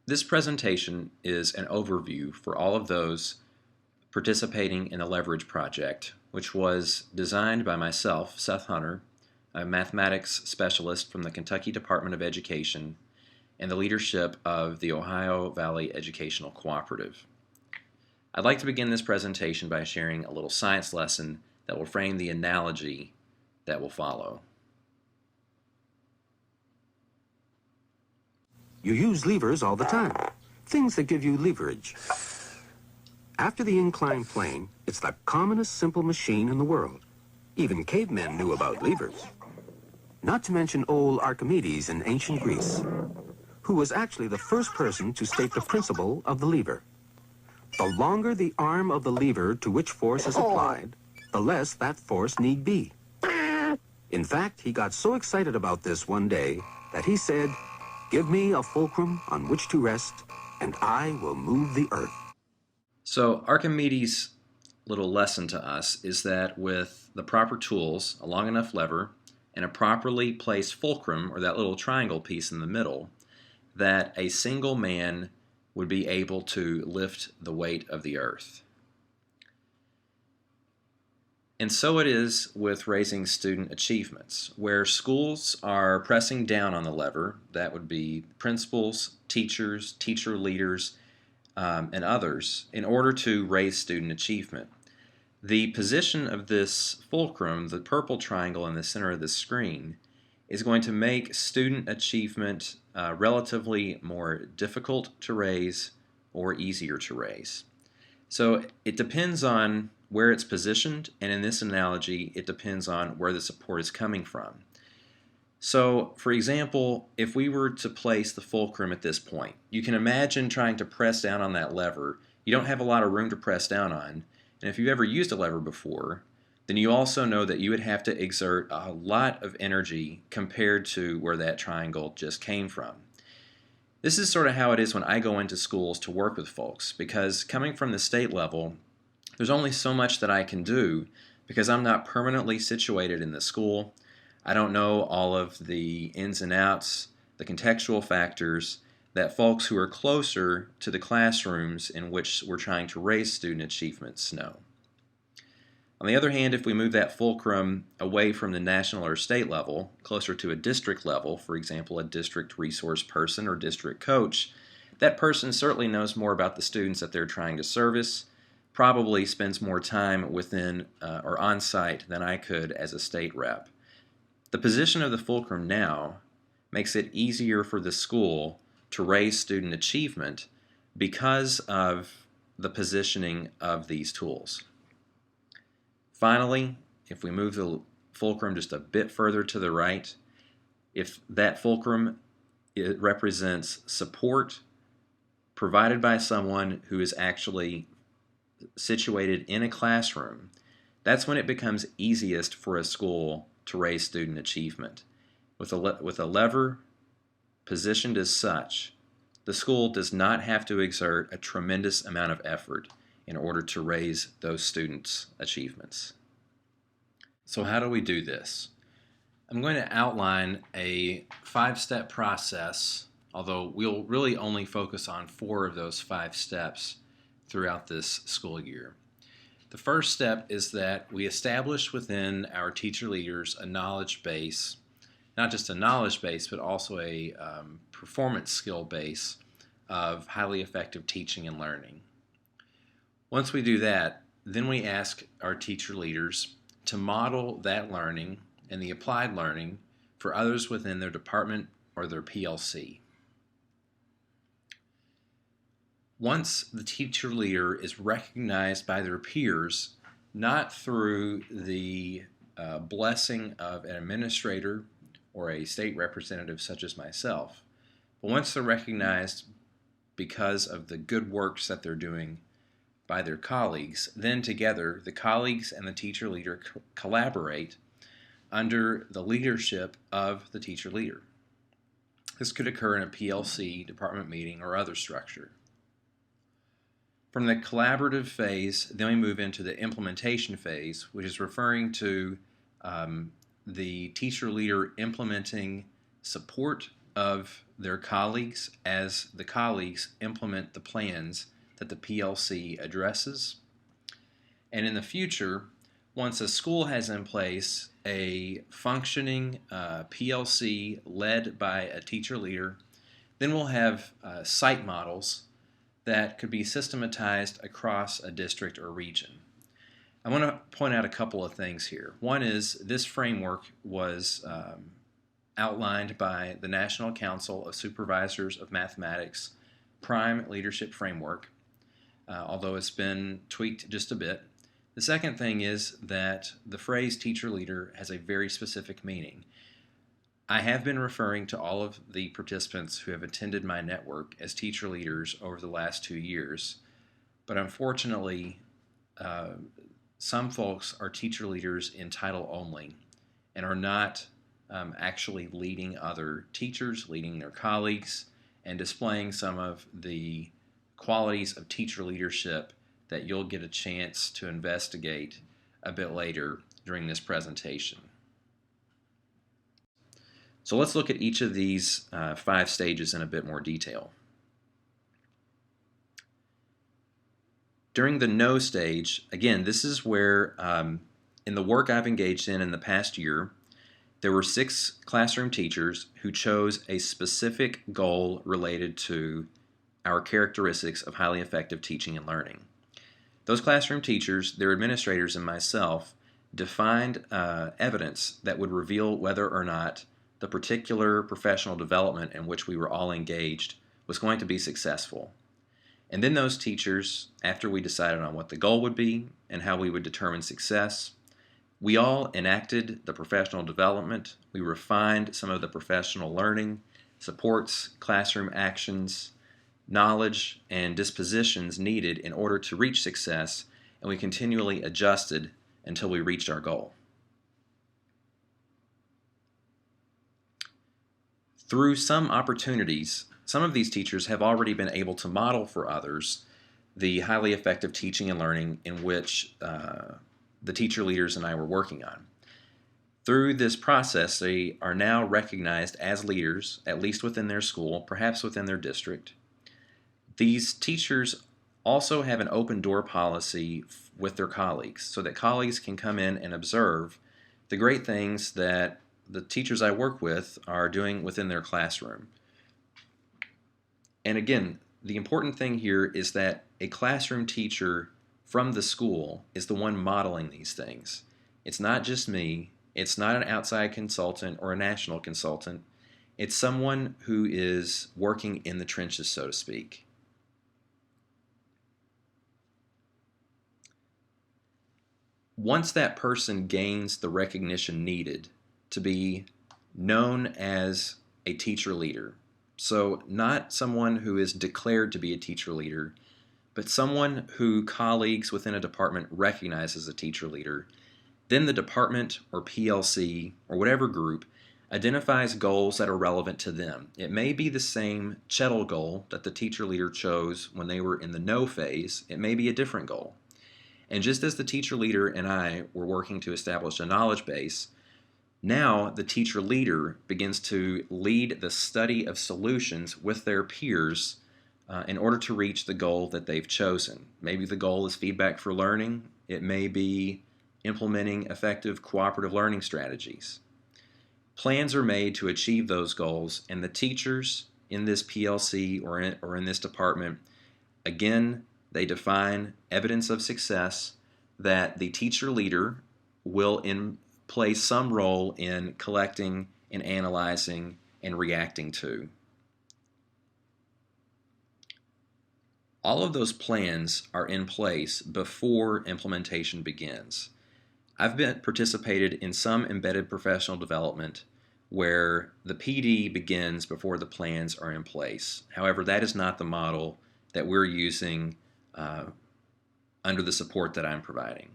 This presentation is an overview for all of those participating in the Leverage Project, which was designed by myself, Seth Hunter, a mathematics specialist from the Kentucky Department of Education, and the leadership of the Ohio Valley Educational Cooperative. I'd like to begin this presentation by sharing a little science lesson that will frame the analogy that will follow. You use levers all the time, things that give you leverage. After the inclined plane, it's the commonest simple machine in the world. Even cavemen knew about levers. Not to mention old Archimedes in ancient Greece, who was actually the first person to state the principle of the lever. The longer the arm of the lever to which force is applied, the less that force need be. In fact, he got so excited about this one day that he said, "Give me a fulcrum on which to rest, and I will move the earth." So Archimedes' little lesson to us is that with the proper tools, a long enough lever, and a properly placed fulcrum, or that little triangle piece in the middle, that a single man would be able to lift the weight of the earth. And so it is with raising student achievements, where schools are pressing down on the lever. That would be principals, teachers, teacher leaders, and others, in order to raise student achievement. The position of this fulcrum, the purple triangle in the center of the screen, is going to make student achievement relatively more difficult to raise or easier to raise. So it depends on where it's positioned, and in this analogy, it depends on where the support is coming from. So, for example, if we were to place the fulcrum at this point, you can imagine trying to press down on that lever. You don't have a lot of room to press down on, and if you've ever used a lever before, then you also know that you would have to exert a lot of energy compared to where that triangle just came from. This is sort of how it is when I go into schools to work with folks, because coming from the state level, there's only so much that I can do because I'm not permanently situated in the school. I don't know all of the ins and outs, the contextual factors that folks who are closer to the classrooms in which we're trying to raise student achievements know. On the other hand, if we move that fulcrum away from the national or state level, closer to a district level, for example, a district resource person or district coach, that person certainly knows more about the students that they're trying to service, probably spends more time within or on site than I could as a state rep. The position of the fulcrum now makes it easier for the school to raise student achievement because of the positioning of these tools. Finally, if we move the fulcrum just a bit further to the right, if that fulcrum, it represents support provided by someone who is actually situated in a classroom, that's when it becomes easiest for a school to raise student achievement. With a lever positioned as such, the school does not have to exert a tremendous amount of effort in order to raise those students' achievements. So how do we do this? I'm going to outline a 5-step process, although we'll really only focus on 4 of those 5 steps throughout this school year. The first step is that we establish within our teacher leaders a knowledge base, not just a knowledge base, but also a performance skill base of highly effective teaching and learning. Once we do that, then we ask our teacher leaders to model that learning and the applied learning for others within their department or their PLC. Once the teacher leader is recognized by their peers, not through the blessing of an administrator or a state representative such as myself, but once they're recognized because of the good works that they're doing by their colleagues, then together the colleagues and the teacher leader collaborate under the leadership of the teacher leader. This could occur in a PLC, department meeting, or other structure. From the collaborative phase, then we move into the implementation phase, which is referring to the teacher leader implementing support of their colleagues as the colleagues implement the plans that the PLC addresses. And in the future, once a school has in place a functioning PLC led by a teacher leader, then we'll have site models that could be systematized across a district or region. I want to point out a couple of things here. One is this framework was outlined by the National Council of Supervisors of Mathematics Prime Leadership Framework, although it's been tweaked just a bit. The second thing is that the phrase teacher leader has a very specific meaning. I have been referring to all of the participants who have attended my network as teacher leaders over the last 2 years, but unfortunately, some folks are teacher leaders in title only and are not actually leading other teachers, leading their colleagues, and displaying some of the qualities of teacher leadership that you'll get a chance to investigate a bit later during this presentation. So let's look at each of these 5 stages in a bit more detail. During the know stage, again, this is where in the work I've engaged in the past year, there were 6 classroom teachers who chose a specific goal related to our characteristics of highly effective teaching and learning. Those classroom teachers, their administrators, and myself defined evidence that would reveal whether or not the particular professional development in which we were all engaged was going to be successful. And then those teachers, after we decided on what the goal would be and how we would determine success, we all enacted the professional development. We refined some of the professional learning, supports, classroom actions, knowledge, and dispositions needed in order to reach success, and we continually adjusted until we reached our goal. Through some opportunities, some of these teachers have already been able to model for others the highly effective teaching and learning in which the teacher leaders and I were working on. Through this process, they are now recognized as leaders, at least within their school, perhaps within their district. These teachers also have an open door policy with their colleagues so that colleagues can come in and observe the great things that the teachers I work with are doing within their classroom. And again, the important thing here is that a classroom teacher from the school is the one modeling these things. It's not just me. It's not an outside consultant or a national consultant. It's someone who is working in the trenches, so to speak. Once that person gains the recognition needed to be known as a teacher leader, so not someone who is declared to be a teacher leader, but someone who colleagues within a department recognize as a teacher leader, then the department or PLC or whatever group identifies goals that are relevant to them. It may be the same CHETL goal that the teacher leader chose when they were in the know phase. It may be a different goal. And just as the teacher leader and I were working to establish a knowledge base, now the teacher leader begins to lead the study of solutions with their peers in order to reach the goal that they've chosen. Maybe the goal is feedback for learning. It may be implementing effective cooperative learning strategies. Plans are made to achieve those goals, and the teachers in this PLC or in this department, again, they define evidence of success that the teacher leader will play some role in collecting and analyzing and reacting to. All of those plans are in place before implementation begins. I've participated in some embedded professional development where the PD begins before the plans are in place. However, that is not the model that we're using under the support that I'm providing.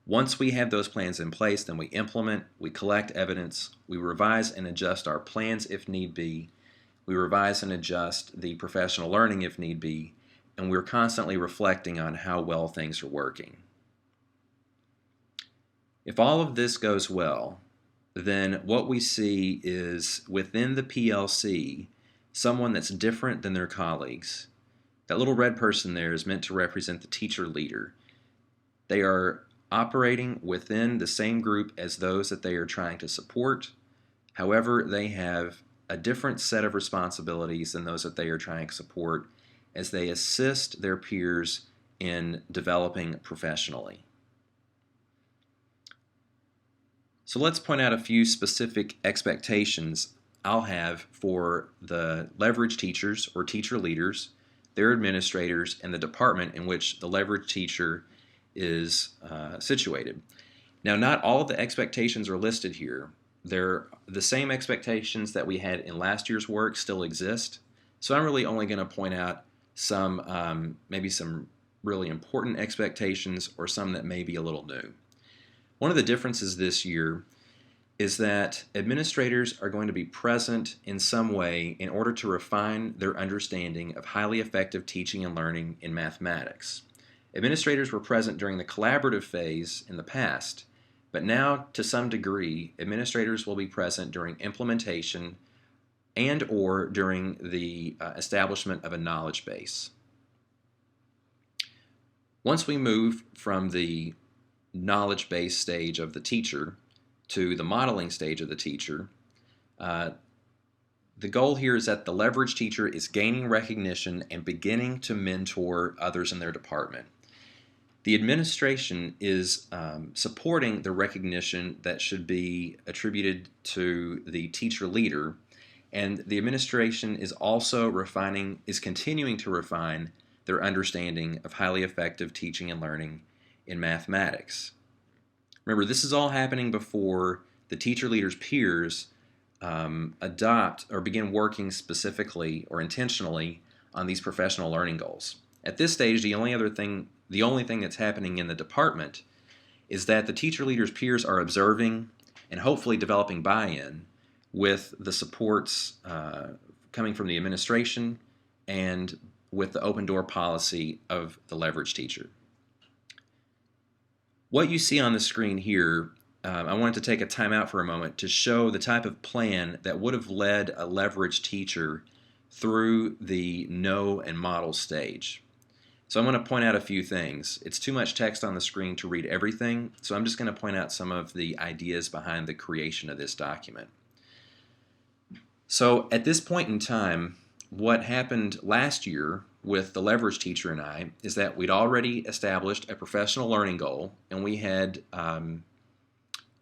Once we have those plans in place, then we implement, we collect evidence, we revise and adjust our plans if need be, we revise and adjust the professional learning if need be, and we're constantly reflecting on how well things are working. If all of this goes well, then what we see is within the PLC, someone that's different than their colleagues. That little red person there is meant to represent the teacher leader. They are operating within the same group as those that they are trying to support. However, they have a different set of responsibilities than those that they are trying to support as they assist their peers in developing professionally. So let's point out a few specific expectations I'll have for the leverage teachers or teacher leaders, their administrators, and the department in which the leverage teacher is situated. Now, not all of the expectations are listed here. The same expectations that we had in last year's work still exist. So I'm really only going to point out some, maybe some really important expectations or some that may be a little new. One of the differences this year is that administrators are going to be present in some way in order to refine their understanding of highly effective teaching and learning in mathematics. Administrators were present during the collaborative phase in the past, but now, to some degree, administrators will be present during implementation and or during the establishment of a knowledge base. Once we move from the knowledge base stage of the teacher to the modeling stage of the teacher, the goal here is that the leverage teacher is gaining recognition and beginning to mentor others in their department. The administration is supporting the recognition that should be attributed to the teacher leader, and the administration is also continuing to refine their understanding of highly effective teaching and learning in mathematics. Remember, this is all happening before the teacher leader's peers adopt or begin working specifically or intentionally on these professional learning goals. At this stage, the only thing that's happening in the department is that the teacher leader's peers are observing and hopefully developing buy-in with the supports coming from the administration and with the open door policy of the leverage teacher. What you see on the screen here, I wanted to take a time out for a moment to show the type of plan that would have led a leverage teacher through the know and model stage. So I'm going to point out a few things. It's too much text on the screen to read everything, so I'm just going to point out some of the ideas behind the creation of this document. So at this point in time, what happened last year with the leverage teacher and I is that we'd already established a professional learning goal, and we had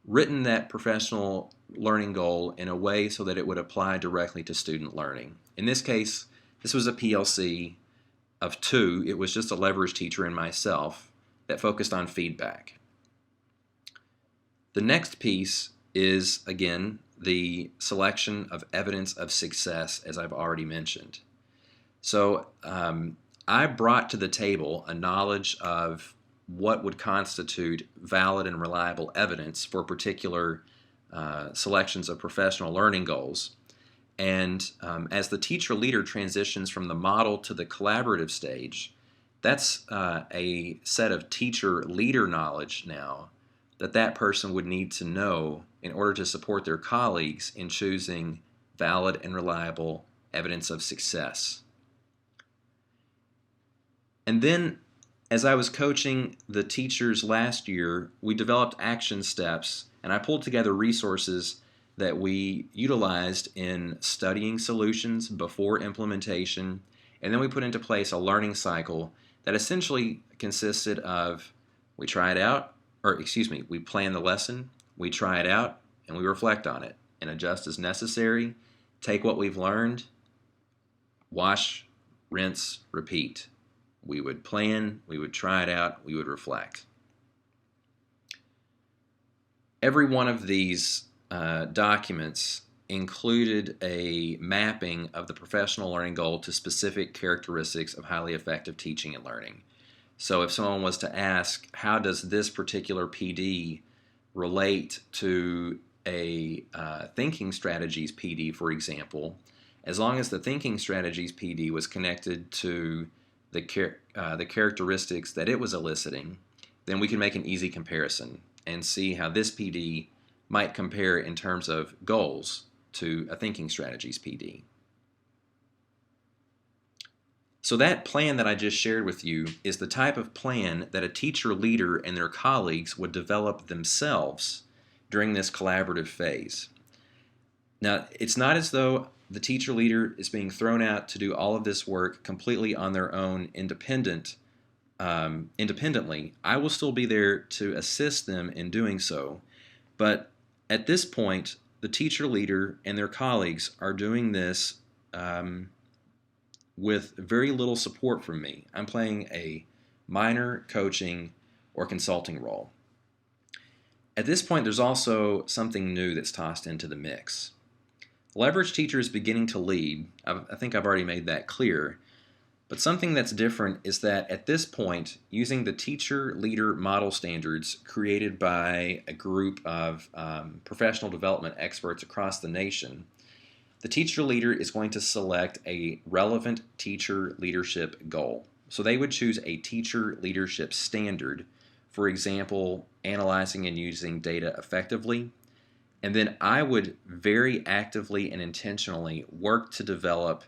written that professional learning goal in a way so that it would apply directly to student learning. In this case, this was a PLC of 2. It was just a leverage teacher and myself that focused on feedback. The next piece is, again, the selection of evidence of success, as I've already mentioned. So I brought to the table a knowledge of what would constitute valid and reliable evidence for particular selections of professional learning goals. And as the teacher leader transitions from the model to the collaborative stage, that's a set of teacher leader knowledge now that person would need to know in order to support their colleagues in choosing valid and reliable evidence of success. And then, as I was coaching the teachers last year, we developed action steps, and I pulled together resources that we utilized in studying solutions before implementation, and then we put into place a learning cycle that essentially consisted of we plan the lesson, we try it out, and we reflect on it and adjust as necessary, take what we've learned, wash, rinse, repeat. We would plan, we would try it out, we would reflect. Every one of these documents included a mapping of the professional learning goal to specific characteristics of highly effective teaching and learning. So if someone was to ask, how does this particular PD relate to a thinking strategies PD, for example, as long as the thinking strategies PD was connected to the characteristics that it was eliciting, then we can make an easy comparison and see how this PD might compare in terms of goals to a thinking strategies PD. So that plan that I just shared with you is the type of plan that a teacher leader and their colleagues would develop themselves during this collaborative phase. Now, it's not as though the teacher leader is being thrown out to do all of this work completely on their own independently. I will still be there to assist them in doing so. But at this point, the teacher leader and their colleagues are doing this with very little support from me. I'm playing a minor coaching or consulting role. At this point, there's also something new that's tossed into the mix. Leverage teacher is beginning to lead. I think I've already made that clear. But something that's different is that at this point, using the teacher leader model standards created by a group of professional development experts across the nation, the teacher leader is going to select a relevant teacher leadership goal. So they would choose a teacher leadership standard, for example, analyzing and using data effectively. And then I would very actively and intentionally work to develop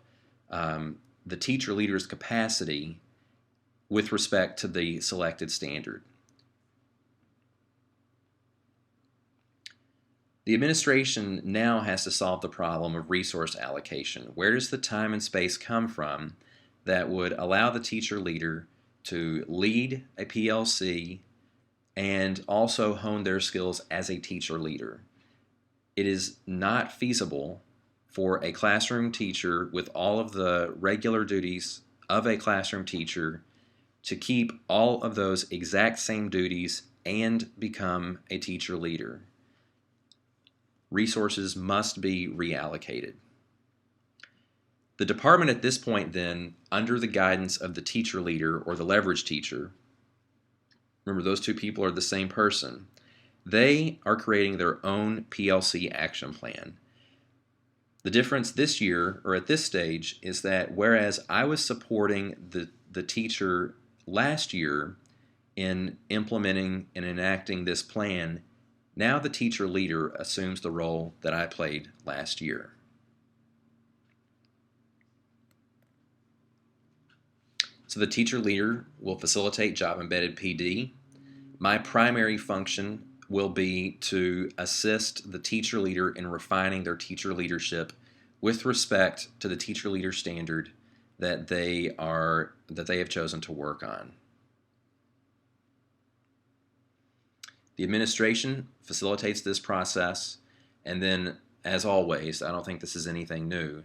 the teacher leader's capacity with respect to the selected standard. The administration now has to solve the problem of resource allocation. Where does the time and space come from that would allow the teacher leader to lead a PLC and also hone their skills as a teacher leader? It is not feasible for a classroom teacher with all of the regular duties of a classroom teacher to keep all of those exact same duties and become a teacher leader. Resources must be reallocated. The department at this point then, under the guidance of the teacher leader or the leverage teacher, remember those two people are the same person, they are creating their own PLC action plan. The difference this year, or at this stage, is that whereas I was supporting the teacher last year in implementing and enacting this plan, now the teacher leader assumes the role that I played last year. So the teacher leader will facilitate job-embedded PD. My primary function will be to assist the teacher leader in refining their teacher leadership with respect to the teacher leader standard that they have chosen to work on. The administration facilitates this process, and then, as always, I don't think this is anything new,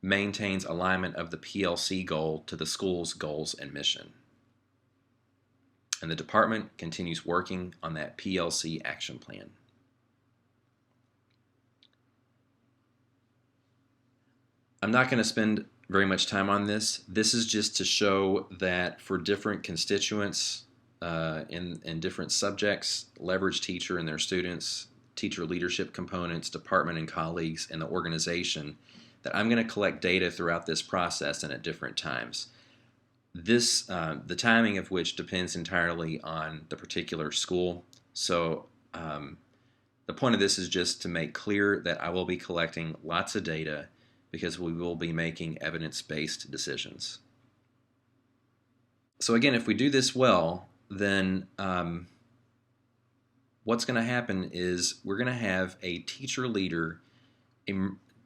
maintains alignment of the PLC goal to the school's goals and mission. And the department continues working on that PLC action plan. I'm not going to spend very much time on this. This is just to show that for different constituents in different subjects, leverage teacher and their students, teacher leadership components, department and colleagues, and the organization, that I'm going to collect data throughout this process and at different times. The timing of which depends entirely on the particular school. So the point of this is just to make clear that I will be collecting lots of data because we will be making evidence-based decisions. So again, if we do this well, then what's going to happen is we're going to have a teacher leader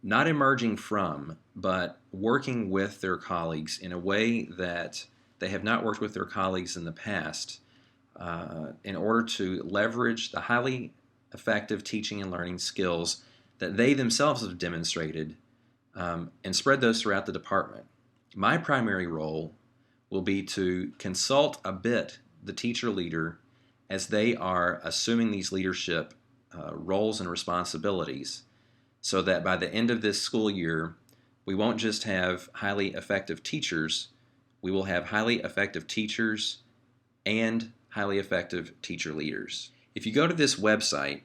not emerging from, but working with their colleagues in a way that they have not worked with their colleagues in the past in order to leverage the highly effective teaching and learning skills that they themselves have demonstrated and spread those throughout the department. My primary role will be to consult a bit the teacher leader as they are assuming these leadership roles and responsibilities, so that by the end of this school year, we won't just have highly effective teachers, we will have highly effective teachers and highly effective teacher leaders. If you go to this website,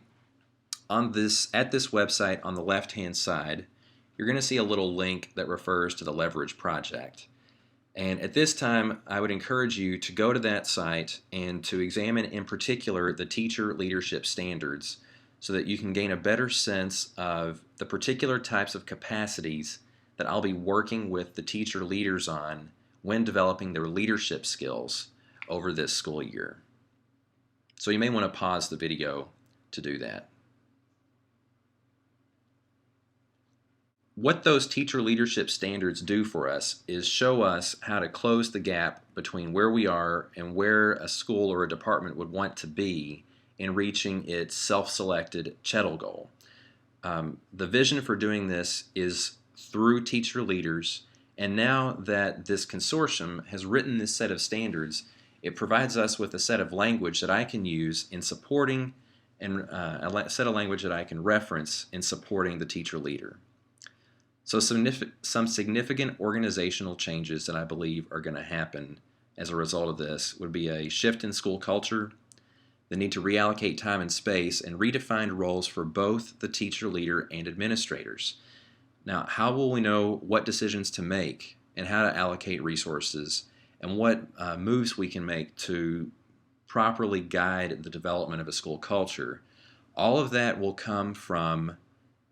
at this website on the left-hand side, you're going to see a little link that refers to the Leverage Project. And at this time, I would encourage you to go to that site and to examine in particular the teacher leadership standards so that you can gain a better sense of the particular types of capacities that I'll be working with the teacher leaders on when developing their leadership skills over this school year. So you may want to pause the video to do that. What those teacher leadership standards do for us is show us how to close the gap between where we are and where a school or a department would want to be in reaching its self-selected CHETL goal. The vision for doing this is through teacher leaders, and now that this consortium has written this set of standards, it provides us with a set of language that I can use in supporting and a set of language that I can reference in supporting the teacher leader. So some significant organizational changes that I believe are going to happen as a result of this would be a shift in school culture, the need to reallocate time and space, and redefined roles for both the teacher leader and administrators. Now, how will we know what decisions to make and how to allocate resources and what moves we can make to properly guide the development of a school culture? All of that will come from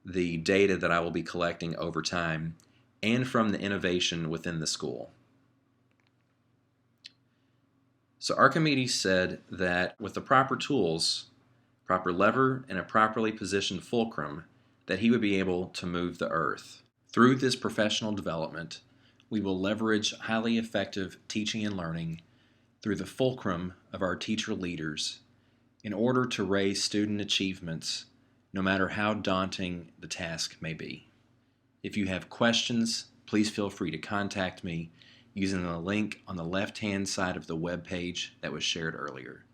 the data that I will be collecting over time and from the innovation within the school. So Archimedes said that with the proper tools, proper lever, and a properly positioned fulcrum, that he would be able to move the earth. Through this professional development, we will leverage highly effective teaching and learning through the fulcrum of our teacher leaders in order to raise student achievements no matter how daunting the task may be. If you have questions, please feel free to contact me using the link on the left-hand side of the web page that was shared earlier.